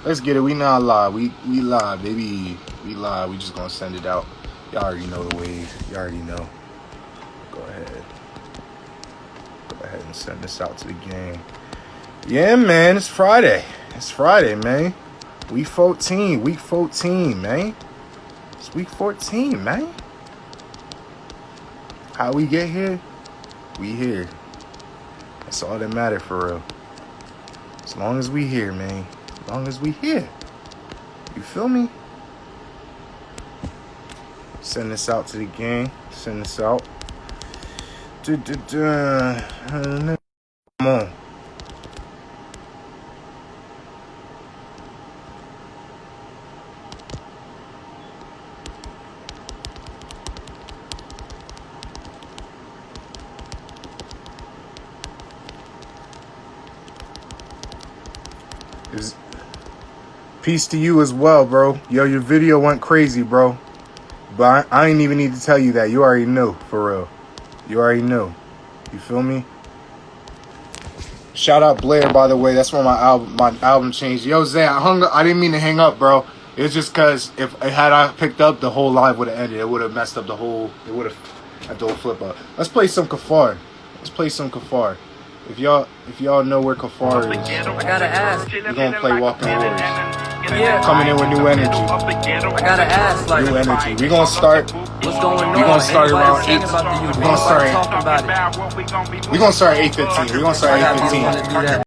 Let's get it. We not live. We live, baby. We live. We just gonna send it out. Y'all already know the wave. You already know. Go ahead. Go ahead and send this out to the gang. Yeah, man. It's Friday. It's Friday, man. Week 14. Week 14, man. It's week 14, man. How we get here? We here. That's all that matter for real. As long as we here, man. As long as we here. You feel me? Send this out to the gang. Send this out. Come on. Peace to you as well, bro. Yo, your video went crazy, bro. But I ain't even need to tell you that. You already knew, for real. You already knew. You feel me? Shout out Blair, by the way. That's when my album changed. Yo, Zay, I didn't mean to hang up, bro. It's just because if I picked up, the whole live would have ended. It would have messed up the whole. It would have had the whole flip up. Let's play some Kafar. Let's play some Kafar. If y'all know where Kafar is, I gotta ask. We're gonna play Walking Wars. Yeah. Coming in with new energy. I gotta ask, like, New energy. We're gonna start. what's going on? We're gonna start around 8. We're We're gonna start at 8:15. We're gonna start at 8:15.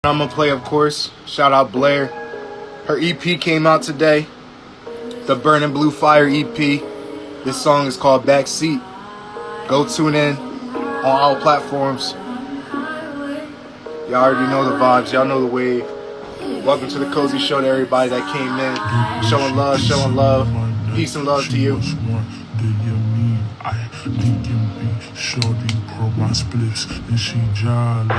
I'm gonna play, of course. Shout out Blair. Her EP came out today. The Burning Blue Fire EP. This song is called Backseat. Go tune in on all platforms. Y'all already know the vibes. Y'all know the wave. Welcome to the Cozy Show to everybody that came in. Showing love, showing love. Peace and love to you.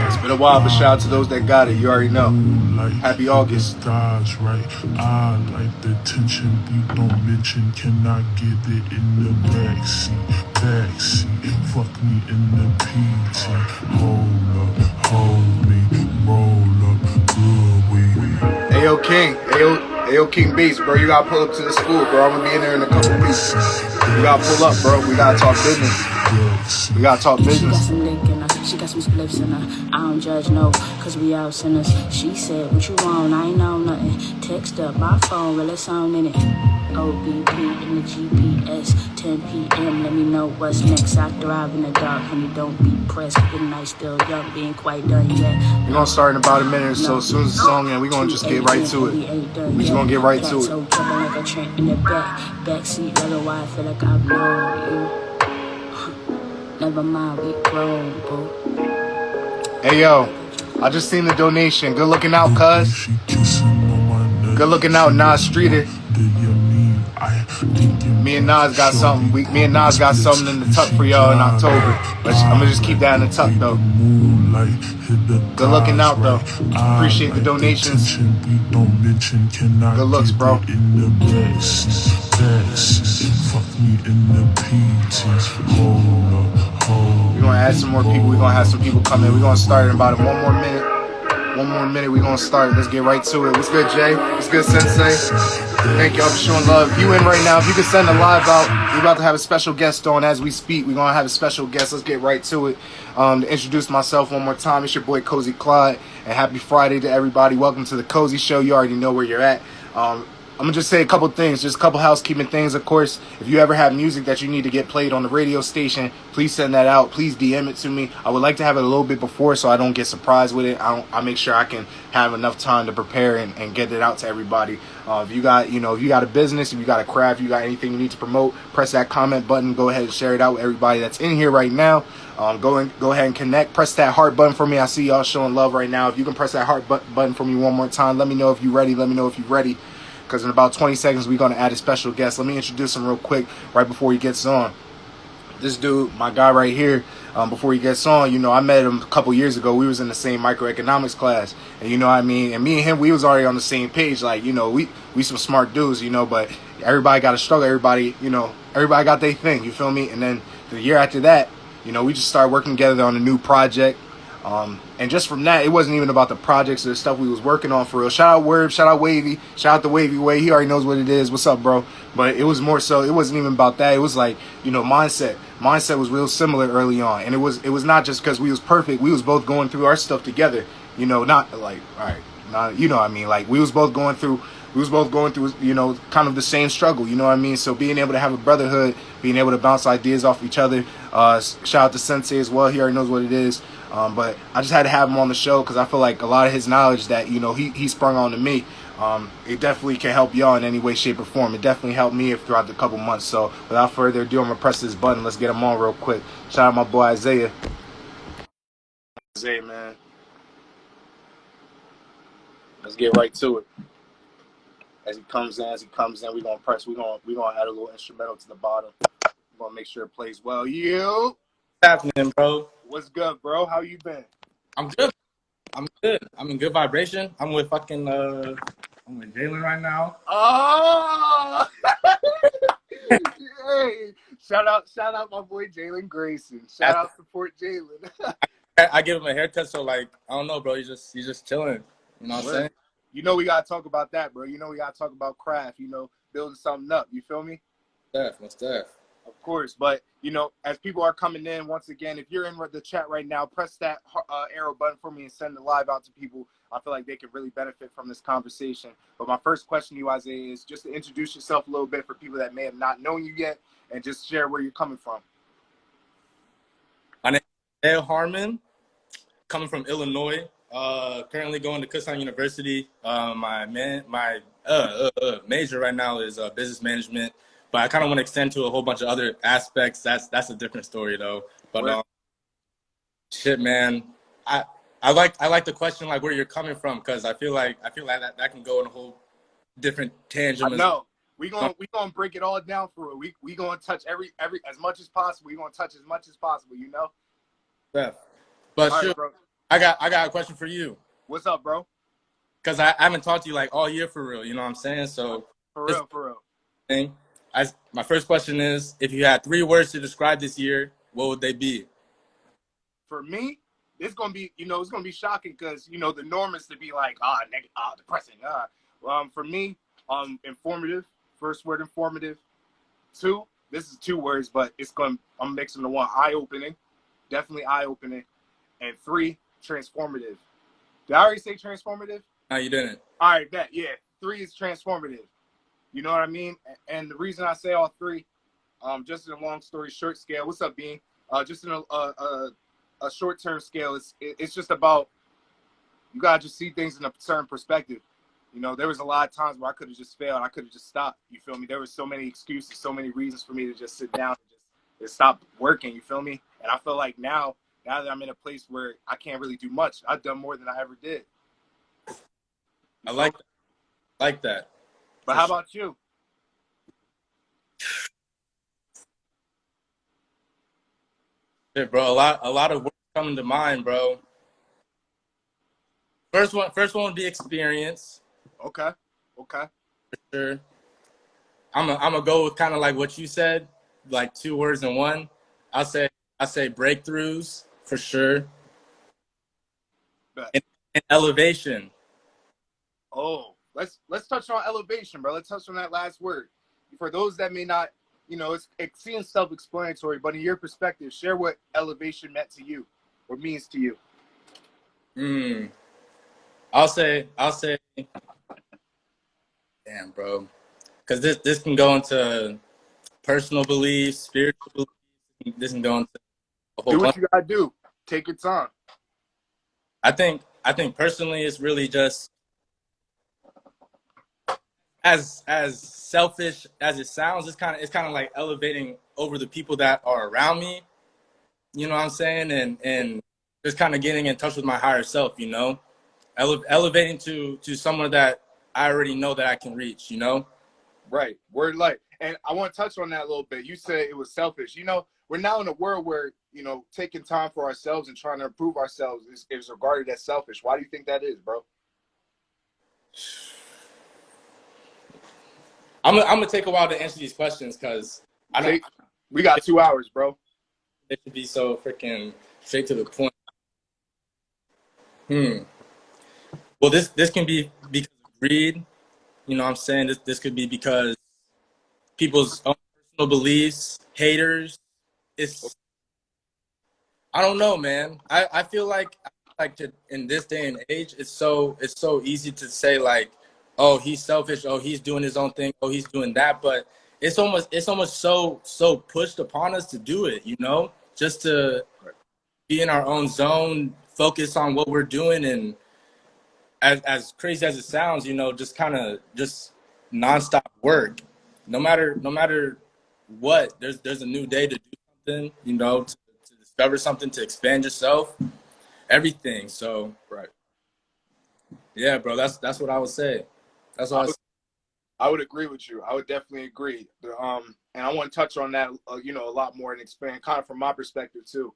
It's been a while, but shout out to those that got it. You already know. Happy August. I like the tension we don't mention. Can I get it in the backseat? Fuck me in the PT. Hold up, hold me, roll up, good weed. Ayo King, Ayo King Beats, bro. You gotta pull up to the school, bro. I'm gonna be in there in a couple weeks. You gotta pull up, bro. We gotta talk business. We gotta talk business. She got some spliffs in her. I don't judge, no, cause we all sinners. She said, what you want? I ain't know nothing. Text up my phone, well, it's on in it. OBP in the GPS, 10 p.m. Let me know what's next. I thrive in the dark, honey. Don't be pressed. Good night, still young, being quite done yet. We're gonna start in about a minute or so. As soon as the song ends, we're gonna just get right to it. We just gonna get right to it. Like a tramp in the backseat, leather why I feel like I blow you. Never mind, we grown, boo. Hey yo, I just seen the donation. Good looking out, cuz. Good looking out, Nas Streeter. Me and Nas got something. Me and Nas got something in the tuck for y'all in October. But I'm gonna just keep that in the tuck though. Good looking out though. Appreciate the donations. Good looks, bro. We're gonna add some more people. We're gonna have some people come in. We're gonna start in about 1 more minute. 1 more minute, we're gonna start. Let's get right to it. What's good, Jay? What's good, Sensei? Thank y'all for showing love. If you in right now, if you can send a live out, we're about to have a special guest on as we speak. We're gonna have a special guest. Let's get right to it. To introduce myself one more time, it's your boy CozyClyde, and happy Friday to everybody. Welcome to the Cozy Show. You already know where you're at. I'm gonna just say a couple things, just a couple housekeeping things. Of course, if you ever have music that you need to get played on the radio station, please send that out. Please DM it to me. I would like to have it a little bit before so I don't get surprised with it. I make sure I can have enough time to prepare and get it out to everybody. If you got, if you got a business, if you got a craft, you got anything you need to promote, press that comment button. Go ahead and share it out with everybody that's in here right now. Go ahead and connect. Press that heart button for me. I see y'all showing love right now. If you can press that heart button for me one more time, let me know if you're ready. Let me know if you're ready. Because in about 20 seconds, we're going to add a special guest. Let me introduce him real quick right before he gets on. This dude, my guy right here, before he gets on, I met him a couple years ago. We was in the same microeconomics class. And you know what I mean? And me and him, we was already on the same page. Like, we some smart dudes, but everybody got to struggle. Everybody got their thing. You feel me? And then the year after that, we just started working together on a new project. And just from that, it wasn't even about the projects or the stuff we was working on for real. Shout out Word, shout out Wavy, shout out to Wavy Way. He already knows what it is. What's up, bro? But it was more so, it wasn't even about that. It was like, mindset. Mindset was real similar early on. And it was not just because we was perfect. We was both going through our stuff together. Not like, all right, not, what I mean? Like, we was both going through, kind of the same struggle, you know what I mean? So being able to have a brotherhood, being able to bounce ideas off each other, shout out to Sensei as well. He already knows what it is. But I just had to have him on the show because I feel like a lot of his knowledge that, he sprung on to me, it definitely can help y'all in any way, shape, or form. It definitely helped me throughout the couple months. So without further ado, I'm going to press this button. Let's get him on real quick. Shout out my boy Isaiah. Isaiah, man. Let's get right to it. As he comes in, we're going to press. We're going to add a little instrumental to the bottom. We're going to make sure it plays well. You. What's happening, bro? What's good, bro? How you been? I'm good. I'm in good vibration. I'm with Jalen right now. Oh! Hey, shout out my boy Jalen Grayson. Shout out support Jalen. I give him a haircut, so like I don't know, bro. He's just chilling. You know what I'm saying? We gotta talk about that, bro. We gotta talk about craft. Building something up. You feel me? What's that? Of course, but as people are coming in, once again, if you're in the chat right now, press that arrow button for me and send the live out to people. I feel like they can really benefit from this conversation. But my first question to you, Isaiah, is just to introduce yourself a little bit for people that may have not known you yet, and just share where you're coming from. My name is Dale Harmon, coming from Illinois. Currently going to Kutztown University. My major right now is business management. But I kind of want to extend to a whole bunch of other aspects. That's a different story though. But shit, man, I like the question like where you're coming from because I feel like that can go in a whole different tangent. I know. We gonna break it all down for it. We gonna touch every as much as possible. We gonna touch as much as possible. Yeah. But all sure, right, bro. I got a question for you. What's up, bro? Because I haven't talked to you like all year for real. You know what I'm saying? So for real. Thing. My first question is, if you had 3 words to describe this year, what would they be? For me, it's gonna be, it's gonna be shocking because the norm is to be like, depressing. For me, informative. First word, informative. 2, this is 2 words, but I'm mixing the one. Eye-opening, definitely eye-opening. and 3, transformative. Did I already say transformative? No, you didn't. All right, that, yeah. 3 is transformative. You know what I mean? And the reason I say all 3, just in a long story short scale, what's up, Bean? Just in a short-term scale, it's just about, you got to just see things in a certain perspective. You know, there was a lot of times where I could have just failed. I could have just stopped. You feel me? There were so many excuses, so many reasons for me to just sit down and just stop working. You feel me? And I feel like now that I'm in a place where I can't really do much, I've done more than I ever did. I like that. But how about you? Yeah, bro, a lot of words coming to mind, bro. First one would be experience. Okay. For sure. I'm gonna go with kind of like what you said, like 2 words in one. I say breakthroughs for sure. And elevation. Oh, let's touch on elevation, bro. Let's touch on that last word. For those that may not, you know, it seems self-explanatory, but in your perspective, share what elevation meant to you or means to you. I'll say, damn, bro, because this can go into personal beliefs, spiritual beliefs. This can go into a whole do what bunch. you gotta do. Take your time. I think personally, it's really just as selfish as it sounds. It's kind of like elevating over the people that are around me. You know what I'm saying? And just kind of getting in touch with my higher self. You know, elevating to someone that I already know that I can reach. You know. Right. Word light. And I want to touch on that a little bit. You said it was selfish. You know, we're now in a world where, you know, taking time for ourselves and trying to improve ourselves is regarded as selfish. Why do you think that is, bro? I'm gonna take a while to answer these questions because we got 2 hours, bro. It should be so freaking straight to the point. Well, this can be because of greed. You know what I'm saying? This could be because people's own personal beliefs, haters. I don't know, man. I feel like in this day and age, it's so easy to say like, oh, he's selfish, oh, he's doing his own thing, oh, he's doing that, but it's almost so pushed upon us to do it, you know, just to be in our own zone, focus on what we're doing, and as crazy as it sounds, you know, just kind of just nonstop work, no matter what. There's a new day to do something, you know, to discover something, to expand yourself, everything. So right, yeah, bro, that's what I would say. That's what I would agree with you. I would definitely agree. And I want to touch on that, you know, a lot more and expand kind of from my perspective too.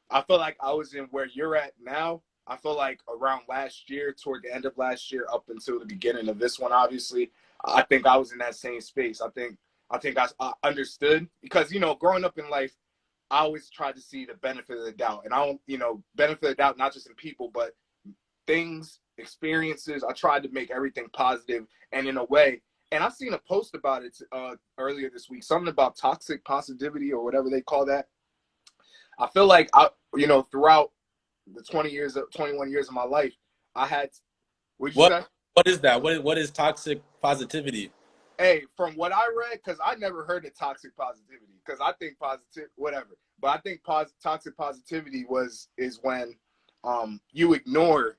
I feel like I was in where you're at now. I feel like around last year, toward the end of last year, up until the beginning of this one, obviously, I think I was in that same space. I think I understood because, you know, growing up in life, I always tried to see the benefit of the doubt. And I don't, you know, benefit of the doubt, not just in people, but things, experiences. I tried to make everything positive and in a way. And I seen a post about it earlier this week, something about toxic positivity or whatever they call that. I feel like you know, throughout the 21 years of my life, I had. What'd you say? What is that? What is toxic positivity? Hey, from what I read, because I never heard of toxic positivity, because I think whatever. But I think toxic positivity is when you ignore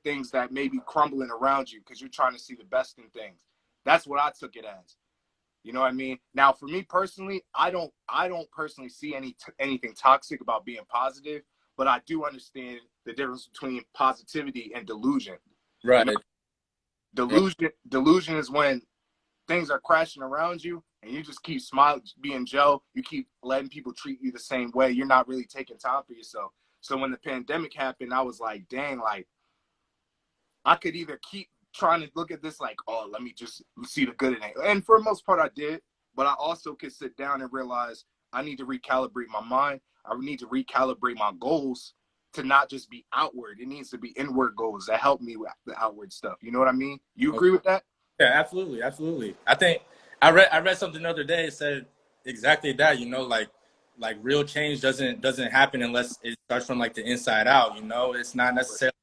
things that may be crumbling around you because you're trying to see the best in things. That's what I took it as. You know what I mean? Now, for me personally, I don't personally see anything toxic about being positive, but I do understand the difference between positivity and delusion. Right. You know, delusion is when things are crashing around you and you just keep smiling, being Joe. You keep letting people treat you the same way. You're not really taking time for yourself. So when the pandemic happened, I was like, dang, like I could either keep trying to look at this like, oh, let me just see the good in it. And for the most part, I did. But I also could sit down and realize I need to recalibrate my mind. I need to recalibrate my goals to not just be outward. It needs to be inward goals that help me with the outward stuff. You know what I mean? You agree with that? Yeah, absolutely. I think I read something the other day. It said exactly that, you know, like like real change doesn't happen unless it starts from like the inside out. You know, it's not necessarily,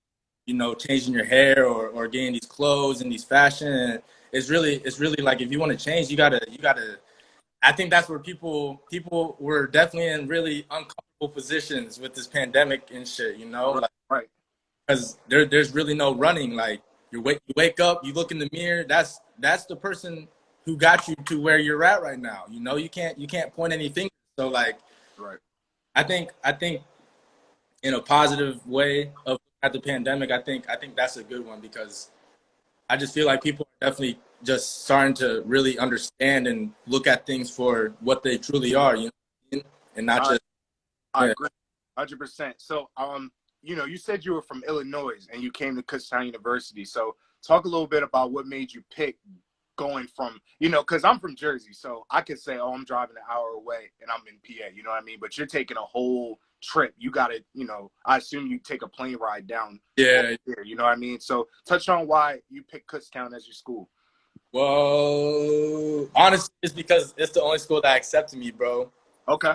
you know, changing your hair or getting these clothes and these fashion. It's really like, if you want to change, you gotta. I think that's where people were definitely in really uncomfortable positions with this pandemic and shit. You know, like, Right. because there's really no running. Like, you wake up, you look in the mirror. That's the person who got you to where you're at right now. You know, you can't point any fingers. So like, Right. I think in a positive way of at the pandemic, I think that's a good one, because I just feel like people are definitely just starting to really understand and look at things for what they truly are, you know, and not just. I agree, 100%. So, you know, you said you were from Illinois and you came to Kutztown University. So, talk a little bit about what made you pick going from, you know, because I'm from Jersey, so I could say, oh, I'm driving an hour away and I'm in PA, you know what I mean? But you're taking a whole trip. You got to, you know, I assume you take a plane ride down. Yeah. There, you know what I mean? So, touch on why you picked Kutztown as your school. Well, honestly, it's because it's the only school that accepted me, bro. Okay.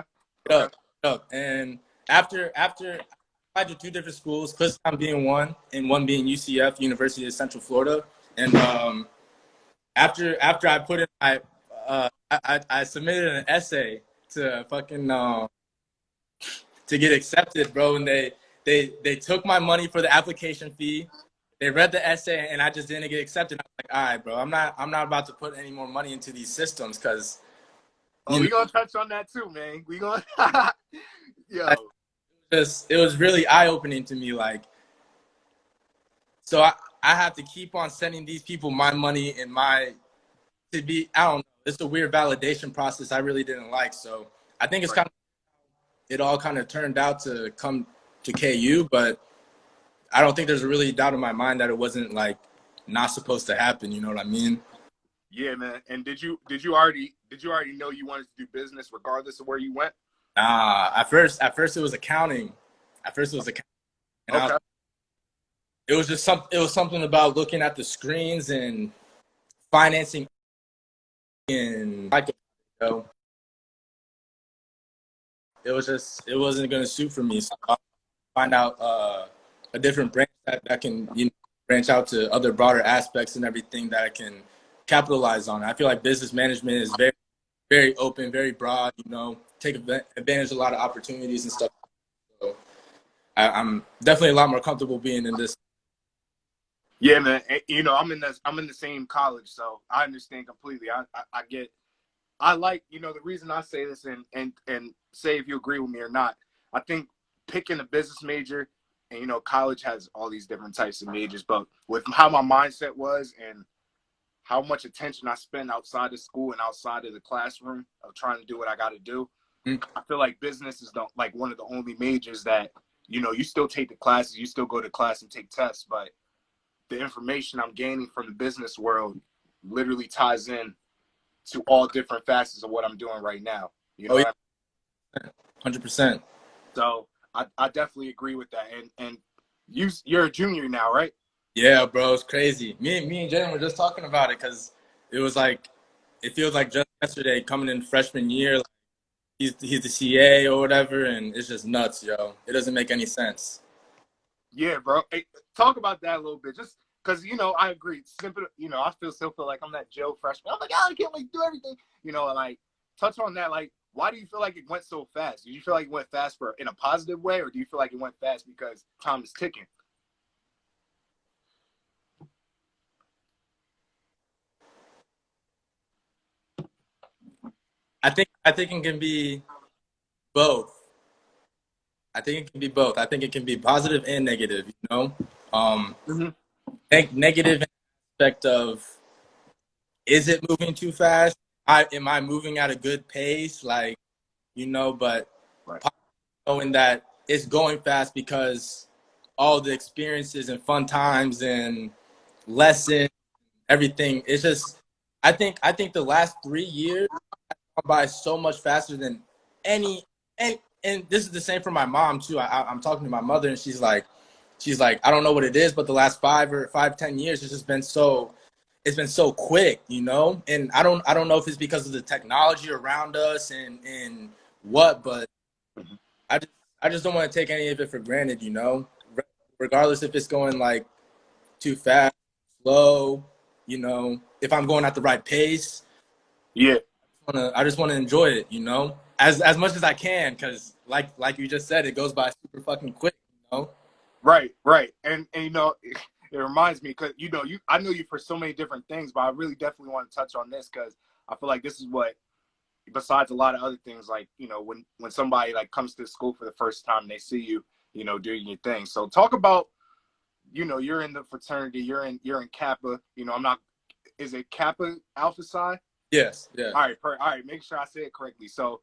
And after I applied to 2 different schools, Kutztown being one, and one being UCF, University of Central Florida. And after I put in my, I submitted an essay to fucking to get accepted, bro. And they took my money for the application fee. They read the essay, and I just didn't get accepted. I'm like, all right, bro, I'm not about to put any more money into these systems, because. Oh, we gonna touch on that too, man. We gonna, yo. It was really eye-opening to me, like. So I have to keep on sending these people my money and I don't know. It's a weird validation process I really didn't like. So I think it's it all kind of turned out to come to KU, but I don't think there's a really doubt in my mind that it wasn't like not supposed to happen. You know what I mean? Yeah, man. And did you already know you wanted to do business regardless of where you went? At first it was accounting. And Okay. It was something about looking at the screens and financing, and like, you know, it wasn't going to suit for me. So I find out a different branch that can, you know, branch out to other broader aspects and everything that I can capitalize on. I feel like business management is very, very open, very broad, you know, take advantage of a lot of opportunities and stuff. So I'm definitely a lot more comfortable being in this. Yeah, man. You know, I'm in the same college, so I understand completely. I like, you know, the reason I say this and say if you agree with me or not, I think picking a business major, and, you know, college has all these different types of majors, but with how my mindset was and how much attention I spend outside of school and outside of the classroom of trying to do what I got to do, I feel like business is like one of the only majors that, you know, you still take the classes, you still go to class and take tests, but the information I'm gaining from the business world literally ties in to all different facets of what I'm doing right now. You know, 100%. So I definitely agree with that. And you're a junior now, right? Yeah, bro, it's crazy. Me and Jalen were just talking about it, because it was like, it feels like just yesterday coming in freshman year. Like, he's the CA or whatever, and it's just nuts, yo. It doesn't make any sense. Yeah, bro. Hey, talk about that a little bit, just because, you know, I agree. Simple, you know, I still feel like I'm that Joe freshman. I'm like, oh, I can't like do everything, you know. And like, touch on that. Like, why do you feel like it went so fast? Do you feel like it went fast in a positive way, or do you feel like it went fast because time is ticking? I think it can be both. I think it can be both. I think it can be positive and negative, you know? Negative aspect of, is it moving too fast? Am I moving at a good pace? Like, you know, but right. Knowing that it's going fast because all the experiences and fun times and lessons, everything. It's just, I think the last 3 years have gone by so much faster than any. And this is the same for my mom too. I'm talking to my mother, and she's like, I don't know what it is, but the last 10 years, it's just been so, it's been so quick, you know? And I don't know if it's because of the technology around us and what, but I just don't want to take any of it for granted, you know, regardless if it's going like too fast, slow, you know, if I'm going at the right pace. Yeah. I just want to enjoy it, you know, as much as I can, because like you just said, it goes by super fucking quick, you know. Right, right. And you know, it reminds me because you know, I know you for so many different things, but I really definitely want to touch on this because I feel like this is what, besides a lot of other things, like, you know, when somebody like comes to school for the first time, they see you, you know, doing your thing. So talk about, you know, you're in the fraternity, you're in Kappa, you know, is it Kappa Alpha Psi? Yes, yeah. All right, make sure I say it correctly. So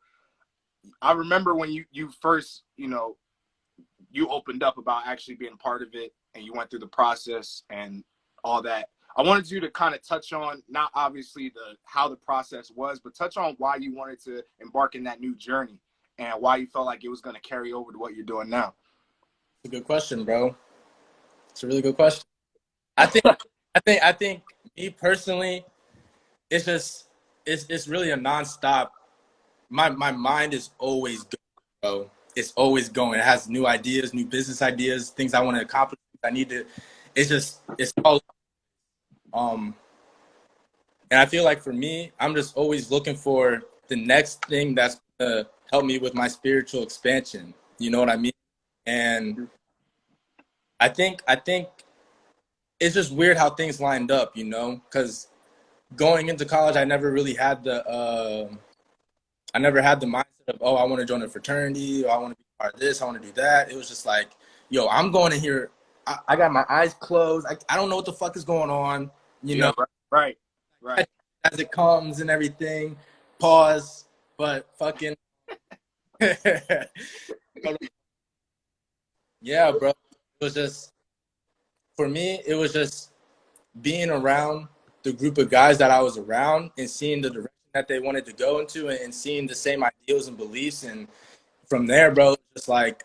I remember when you first, you know, you opened up about actually being part of it and you went through the process and all that. I wanted you to kind of touch on, not obviously how the process was, but touch on why you wanted to embark in that new journey and why you felt like it was going to carry over to what you're doing now. It's a good question, bro. It's a really good question. I think me personally, it's just it's really a nonstop. My mind is always going, bro. It's always going. It has new ideas, new business ideas, things I want to accomplish. I need to. It's all. And I feel like for me, I'm just always looking for the next thing that's gonna help me with my spiritual expansion. You know what I mean? And I think it's just weird how things lined up, you know, because going into college, I never really had the mindset of, oh, I want to join a fraternity, or I want to be part of this, I want to do that. It was just like, yo, I'm going in here. I got my eyes closed. I don't know what the fuck is going on, you know. Right. As it comes and everything. Pause, but fucking. Yeah, bro. It was just, for me, it was just being around the group of guys that I was around and seeing the direction that they wanted to go into and seeing the same ideals and beliefs. And from there, bro, it was like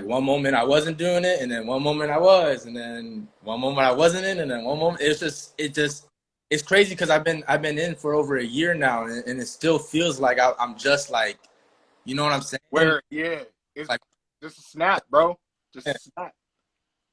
one moment I wasn't doing it, and then one moment I was, and then one moment I wasn't in, and then one moment it's crazy because I've been in for over a year now, and it still feels like I'm just like, you know what I'm saying? It's like just a snap, bro. Just a snap.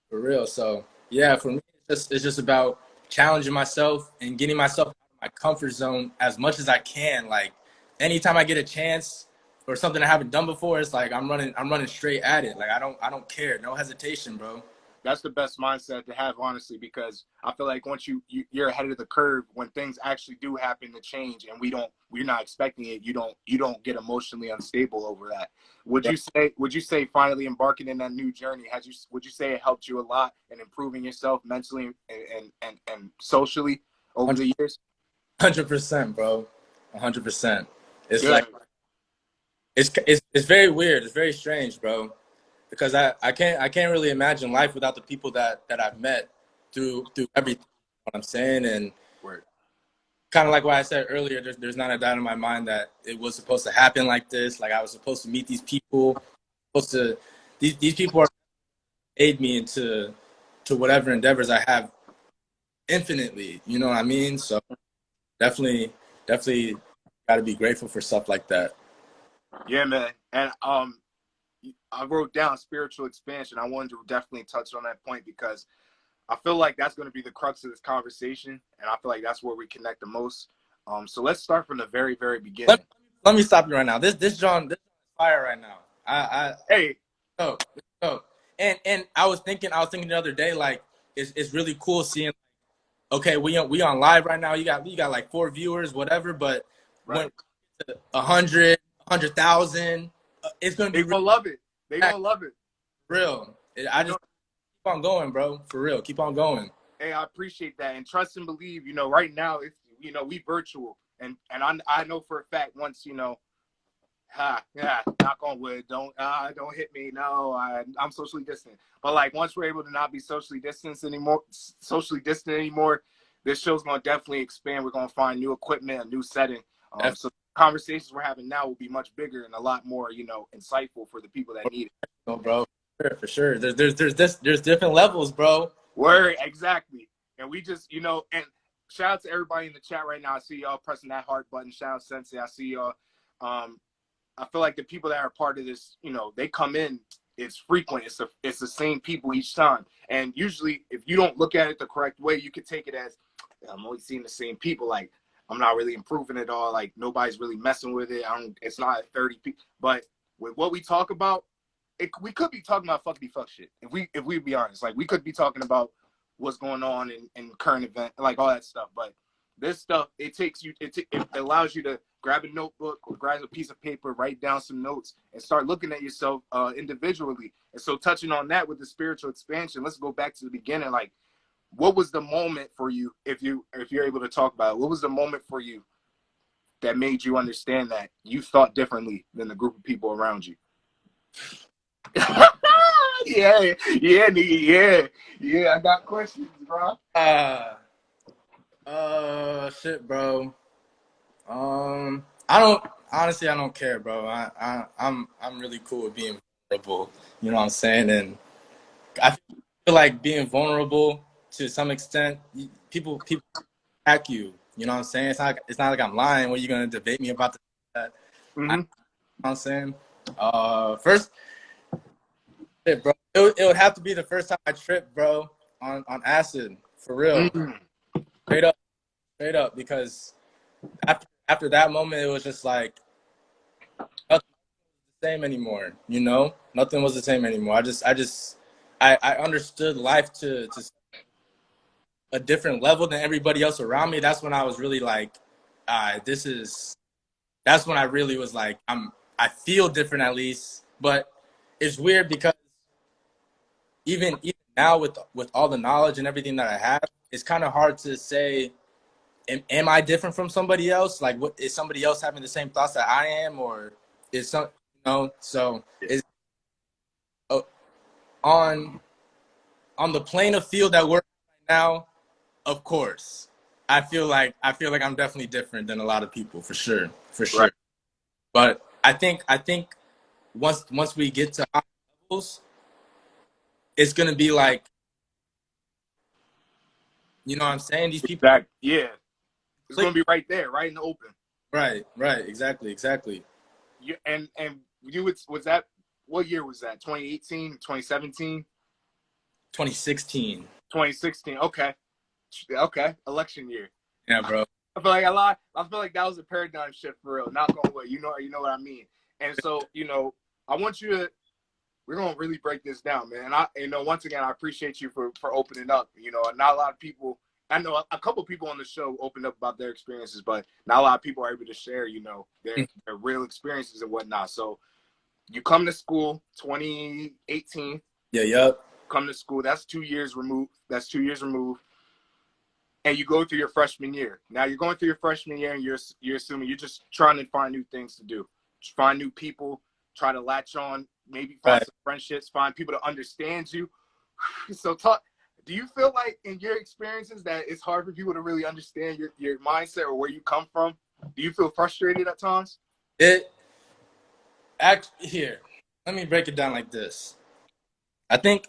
For real. So yeah, for me, it's just about challenging myself and getting myself out of my comfort zone as much as I can. Like anytime I get a chance or something I haven't done before, it's like I'm running straight at it. Like I don't care, no hesitation, bro. That's the best mindset to have, honestly, because I feel like once you're ahead of the curve, when things actually do happen to change and we're not expecting it, you don't get emotionally unstable over that. Would you say finally embarking in that new journey, would you say it helped you a lot in improving yourself mentally and socially over the years? 100%, bro. 100%. It's Good. like it's very weird. It's very strange, bro. Because I can't really imagine life without the people that I've met through everything. You know what I'm saying? And kind of like what I said earlier, there's not a doubt in my mind that it was supposed to happen like this. Like I was supposed to meet these people. These people are aid me into whatever endeavors I have infinitely. You know what I mean? So definitely got to be grateful for stuff like that. Yeah, man. And I wrote down spiritual expansion. I wanted to definitely touch on that point because I feel like that's going to be the crux of this conversation, and I feel like that's where we connect the most. So let's start from the very, very beginning. Let me stop you right now. This John is fire right now. Hey, oh, and I was thinking the other day, like it's really cool seeing. Okay, we on live right now. You got like 4 viewers, whatever. But when 100,000. It's gonna be. They gonna love it. They gonna love it. Real. I just keep on going, bro. For real, keep on going. Hey, I appreciate that, and trust and believe. You know, right now, it's we virtual, and I know for a fact once knock on wood, don't hit me. No, I'm socially distant. But like once we're able to not be socially distant anymore, this show's gonna definitely expand. We're gonna find new equipment, a new setting. So conversations we're having now will be much bigger and a lot more, insightful for the people that need it. Oh, bro, for sure. There's different levels, bro. Word, exactly. And we just, and shout out to everybody in the chat right now. I see y'all pressing that heart button. Shout out Sensei. I see y'all. I feel like the people that are part of this, you know, they come in, it's frequent. It's the same people each time. And usually if you don't look at it the correct way, you could take it as, I'm only seeing the same people. Like, I'm not really improving at all. Like, nobody's really messing with it. It's not 30 people. But with what we talk about, we could be talking about fuck shit. If we be honest, like, we could be talking about what's going on in current event, like all that stuff. But this stuff, it allows you to grab a notebook or grab a piece of paper, write down some notes, and start looking at yourself individually. And so, touching on that with the spiritual expansion, let's go back to the beginning. Like, what was the moment for you, if you're able to talk about it? What was the moment for you that made you understand that you thought differently than the group of people around you? Yeah. I got questions, bro. Shit, bro. I don't care, bro. I'm really cool with being vulnerable. You know what I'm saying? And I feel like being vulnerable to some extent, people attack you. You know what I'm saying? It's not like I'm lying. What, you gonna debate me about that? Mm-hmm. You know what I'm saying? First, shit, bro. It would have to be the first time I tripped, bro, on acid, for real. Mm-hmm. Straight up, because after that moment, it was just like nothing was the same anymore. You know, nothing was the same anymore. I understood life to a different level than everybody else around me. That's when I was really like, that's when I really was like, I feel different, at least. But it's weird because even now with all the knowledge and everything that I have, it's kind of hard to say, am I different from somebody else? Like, what is somebody else having the same thoughts that I am, or is some, you know? So it's on the plane of field that we're right now. Of course, I feel like I'm definitely different than a lot of people, for sure. Right. But I think once we get to high levels, it's gonna be like, you know what I'm saying? These people, Yeah, it's gonna be right there, right in the open. Right, exactly. You and you was that, what year was that? 2018, 2017, 2016. 2016. Okay, election year. Yeah, bro. I feel like that was a paradigm shift for real. Not going away. You know what I mean. And so, you know, we're gonna really break this down, man. And once again, I appreciate you for opening up. You know, not a lot of people. I know a couple people on the show opened up about their experiences, but not a lot of people are able to share, you know, their real experiences and whatnot. So you come to school 2018. Yeah, yep. Come to school. That's 2 years removed. And you go through your freshman year. Now you're going through your freshman year, and you're assuming you're just trying to find new things to do, find new people, try to latch on, maybe find some friendships, find people to understand you. So do you feel like in your experiences that it's hard for people to really understand your mindset or where you come from? Do you feel frustrated at times? Here, let me break it down like this. I think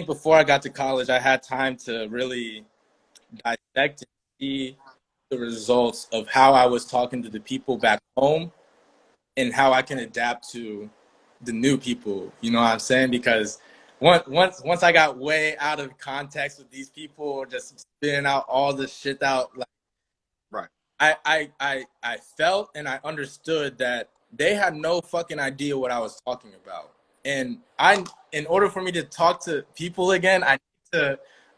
before I got to college, I had time to really dissect and see the results of how I was talking to the people back home and how I can adapt to the new people. You know what I'm saying? Because once I got way out of context with these people, just spitting out all this shit out, like, right. I felt and I understood that they had no fucking idea what I was talking about. And in order for me to talk to people again, I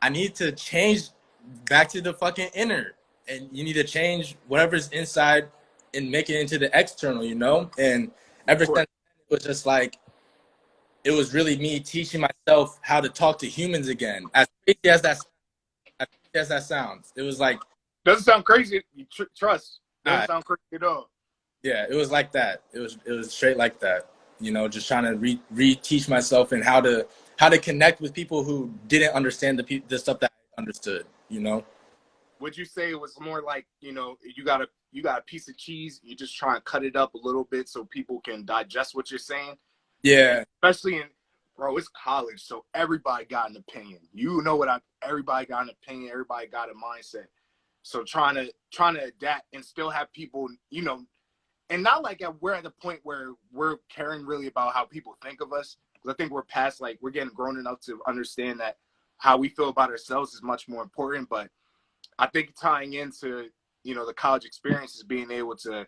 need to change back to the fucking inner, and you need to change whatever's inside and make it into the external, you know? And ever since, it was just like, it was really me teaching myself how to talk to humans again. As crazy as that sounds, it was like, doesn't sound crazy. You trust. Doesn't sound crazy at all. Yeah, it was like that. It was straight like that. You know, just trying to re-teach myself and how to connect with people who didn't understand the stuff that I understood. You know. Would you say it was more like, you know, you got a piece of cheese, you just try and cut it up a little bit so people can digest what you're saying? Yeah. Especially it's college, so everybody got an opinion. You know everybody got an opinion, everybody got a mindset. So trying to adapt and still have people, you know, and not like we're at the point where we're caring really about how people think of us. Because I think we're past, like, we're getting grown enough to understand that how we feel about ourselves is much more important. But I think tying into, you know, the college experience is being able to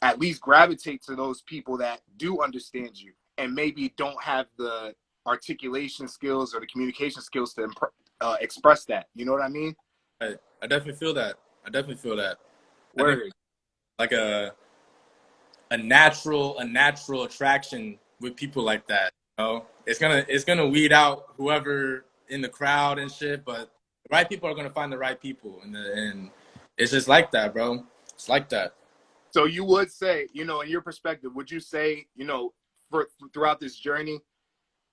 at least gravitate to those people that do understand you and maybe don't have the articulation skills or the communication skills to express that. You know what I mean? I definitely feel that. I definitely feel that. Word. Like a natural attraction with people like that. You know, it's gonna weed out whoever in the crowd and shit, but the right people are gonna find the right people, and it's just like that, bro. It's like that. So you would say, you know, in your perspective, would you say, you know, throughout this journey,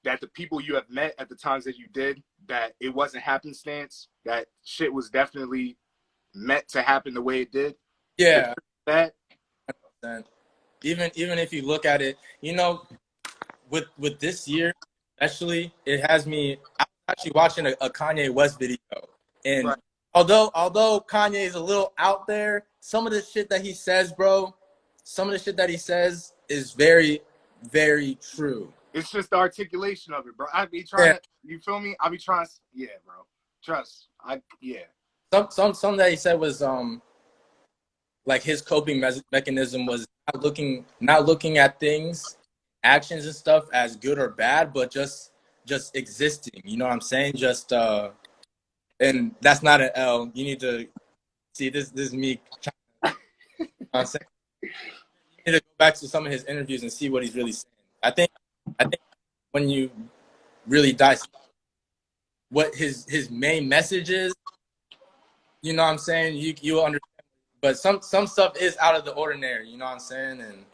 that the people you have met at the times that you did, that it wasn't happenstance, that shit was definitely meant to happen the way it did? Yeah. That. Even if you look at it, you know, with this year, especially, it has me. I'm actually watching a Kanye West video, and Right. although Kanye is a little out there, some of the shit that he says, bro, is very, very true. It's just the articulation of it, bro. I be trying to, you feel me? I be trying to, yeah, bro. Trust. Yeah. Some that he said was like his coping mechanism was not looking at things, actions and stuff as good or bad, but just existing. You know what I'm saying? Just and that's not an L. You need to see this is me. I'm saying you need to go back to some of his interviews and see what he's really saying. I think when you really dissect what his main message is, you know what I'm saying, you'll understand. But some stuff is out of the ordinary, you know what I'm saying? And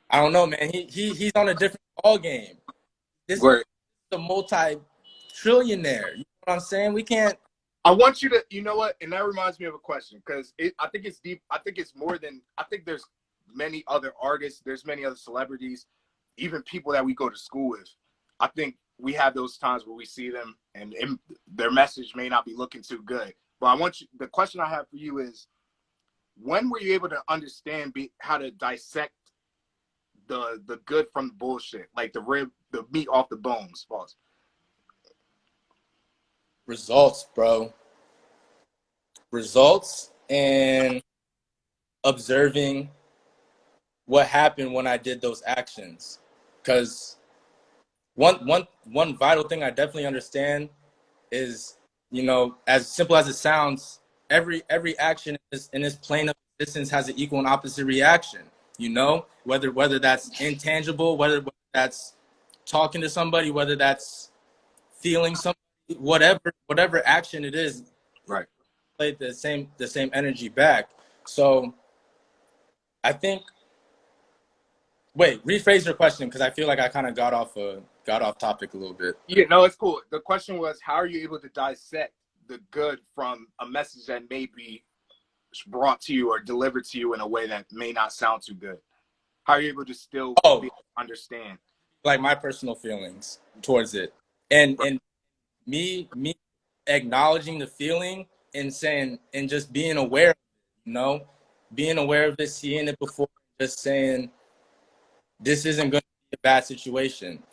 I don't know, man. He's on a different ball game. This is a multi-trillionaire. You know what I'm saying? We can't. I want you to, you know what? And that reminds me of a question, because I think it's deep. I think it's more than, I think there's many other artists. There's many other celebrities, even people that we go to school with. I think we have those times where we see them and their message may not be looking too good. But I want you, the question I have for you is, when were you able to understand how to dissect the good from the bullshit, like the meat off the bones? Pause. Results, bro. Results and observing what happened when I did those actions. Because one vital thing I definitely understand is, you know, as simple as it sounds, every action in this plane of existence has an equal and opposite reaction. You know, whether that's intangible, whether that's talking to somebody, whether that's feeling something, whatever action it is, right? Play the same energy back. So I think. Wait, rephrase your question, because I feel like I kind of got off topic a little bit. Yeah, no, it's cool. The question was, how are you able to dissect the good from a message that may be brought to you or delivered to you in a way that may not sound too good? How are you able to still understand? Like my personal feelings towards it, and me acknowledging the feeling and saying and just being aware of it, you know, being aware of it, seeing it before, just saying, this isn't going to be a bad situation.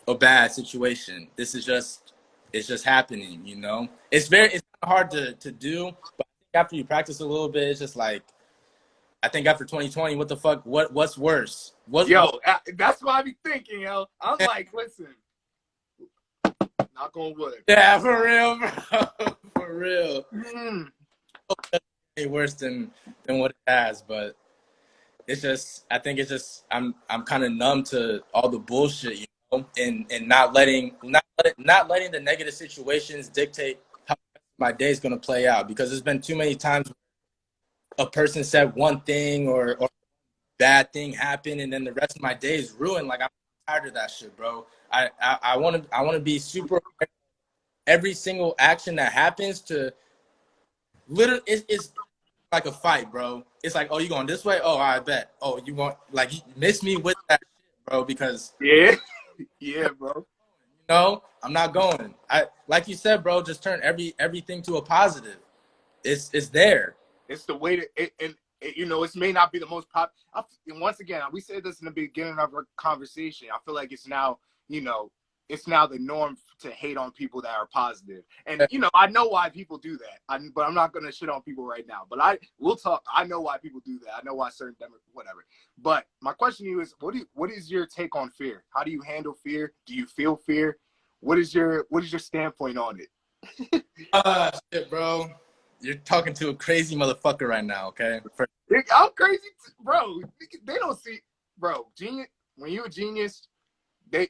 This is it's just happening, you know? It's hard to do, but I think after you practice a little bit, it's just like, I think after 2020, what the fuck, what's worse? That's what I be thinking, yo. I'm like, listen, knock on wood. Yeah, for real, bro. For real. It's worse than what it has, but it's just, I think it's just, I'm kind of numb to all the bullshit, you know, and not letting the negative situations dictate how my day is going to play out, because there's been too many times a person said one thing or bad thing happened, and then the rest of my day is ruined. Like, I'm tired of that shit, bro. I want to be super aware of every single action that happens. To literally, it's like a fight, bro. It's like, oh, you going this way? Oh, I bet. Oh, you want, like, you miss me with that shit, bro, because yeah, bro. You know, I'm not going. Like you said, bro, just turn everything to a positive. It's there. It's the way to and you know, it may not be the most and once again, we said this in the beginning of our conversation. I feel like it's now, you know, it's now the norm to hate on people that are positive. And, you know, I know why people do that, but I'm not going to shit on people right now. But we'll talk. I know why people do that. I know why certain whatever. But my question to you is, what is your take on fear? How do you handle fear? Do you feel fear? What is your standpoint on it? Shit, bro. You're talking to a crazy motherfucker right now, okay? I'm crazy, bro. They don't see, bro. Genius. When you're a genius,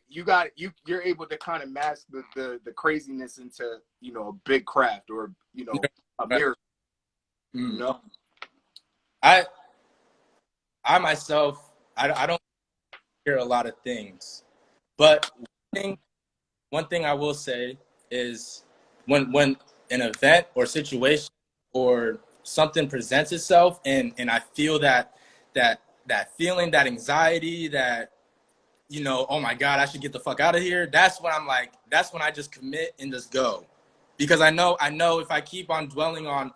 you're able to kind of mask the craziness into, you know, a big craft or, you know, a miracle. You know, I myself, I don't hear a lot of things, but one thing I will say is when an event or situation or something presents itself and I feel that feeling, that anxiety, that, you know, oh my God, I should get the fuck out of here. That's when I just commit and just go. Because I know if I keep on dwelling on,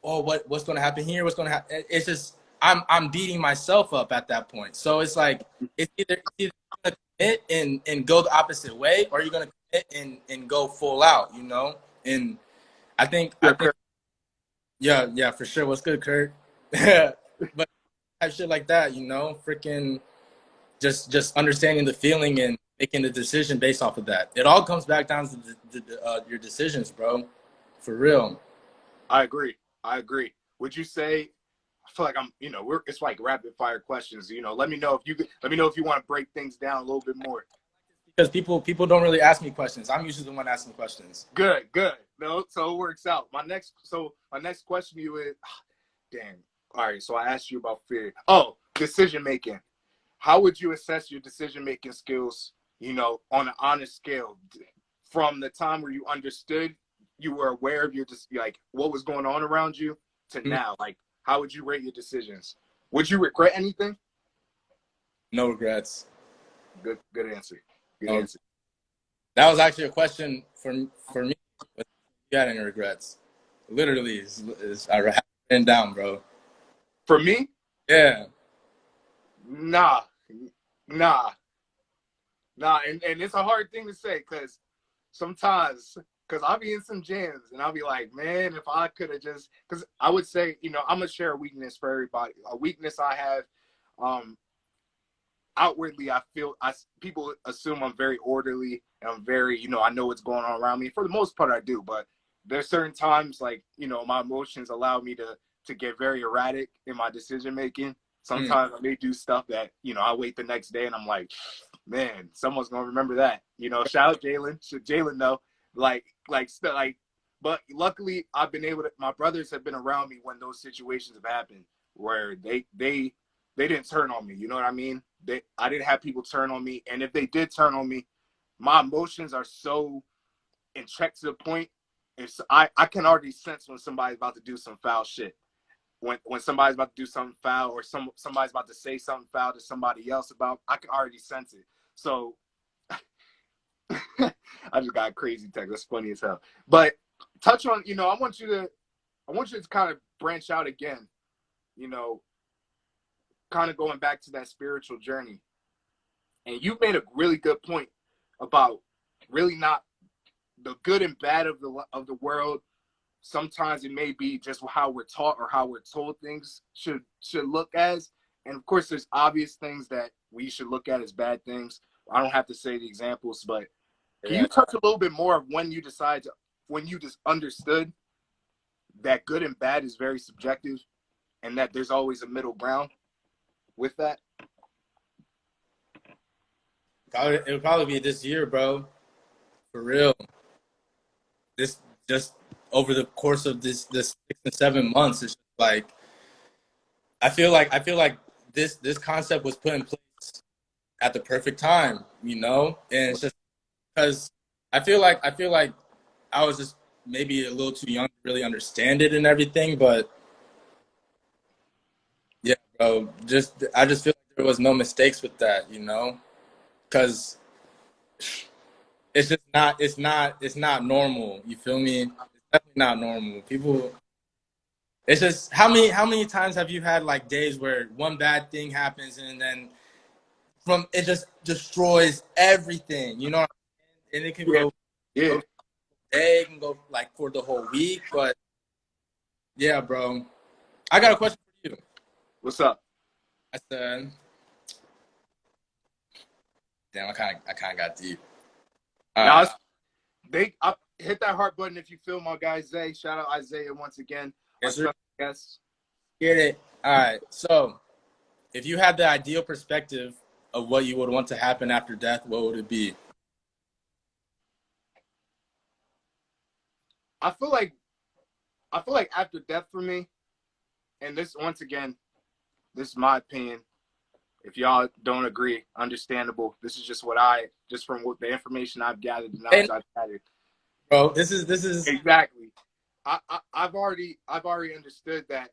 oh, what's going to happen here? What's going to happen? It's just, I'm beating myself up at that point. So it's like, it's either going to commit and go the opposite way, or you're going to commit and go full out, you know? And I think, yeah, for sure. What's good, Kurt? But type shit like that, you know, freaking just understanding the feeling and making the decision based off of that. It all comes back down to your decisions, bro. For real. I agree. Would you say, I feel like you know, it's like rapid fire questions, you know, let me know if you want to break things down a little bit more. Because people don't really ask me questions. I'm usually the one asking questions. Good. No, so it works out. My next question to you is, damn. All right, so I asked you about fear. Oh, decision making. How would you assess your decision making skills, you know, on an honest scale, from the time where you understood, you were aware of like what was going on around you, to now? Like, how would you rate your decisions? Would you regret anything? No regrets. Good answer. Good No. answer. That was actually a question for me. You got any regrets? Literally, I write it down, bro. For me? Yeah. Nah. And it's a hard thing to say, because sometimes, I'll be in some jams and I'll be like, man, if I could have just, because I would say, you know, I'm gonna share a weakness for everybody. A weakness I have, outwardly, people assume I'm very orderly and I'm very, you know, I know what's going on around me. For the most part, I do, but there's certain times, like, you know, my emotions allow me to get very erratic in my decision making. Sometimes I may do stuff that, you know, I wait the next day and I'm like, man, someone's gonna remember that. You know, shout out Jalen. Should Jalen know? But luckily I've been able to. My brothers have been around me when those situations have happened, where they didn't turn on me. You know what I mean? I didn't have people turn on me, and if they did turn on me, my emotions are so in check to the point. I can already sense when somebody's about to do some foul shit. When somebody's about to do something foul, or somebody's about to say something foul to somebody else I can already sense it. So I just got a crazy text. That's funny as hell. But touch on, you know, I want you to kind of branch out again, you know, kind of going back to that spiritual journey. And you made a really good point about really not the good and bad of the world. Sometimes it may be just how we're taught or how we're told things should look as. And of course, there's obvious things that we should look at as bad things. I don't have to say the examples, but can you touch a little bit more of when you just understood that good and bad is very subjective, and that there's always a middle ground with that? It'll probably be this year, bro. For real. This just over the course of this 6 and 7 months, it's just like I feel like this concept was put in place at the perfect time, you know? And it's just because I feel like I was just maybe a little too young to really understand it and everything, but yeah, bro, I just feel like there was no mistakes with that, you know? Because it's just not normal. You feel me? It's definitely not normal. People, It's just how many times have you had like days where one bad thing happens and then it just destroys everything, you know? And it can go Yeah. day, it can go like for the whole week, but yeah, bro. I got a question for you. What's up? I said, damn, I kind of got deep. I hit that heart button if you feel my guy Zay. Shout out Isaiah once again. Yes, sir. Yes. Get it. All right. So, if you had the ideal perspective of what you would want to happen after death, what would it be? I feel like after death for me, and this once again, this is my opinion. If y'all don't agree, understandable. This is just from what the information I've gathered, the knowledge I've gathered. Bro, this is exactly. I've already understood that,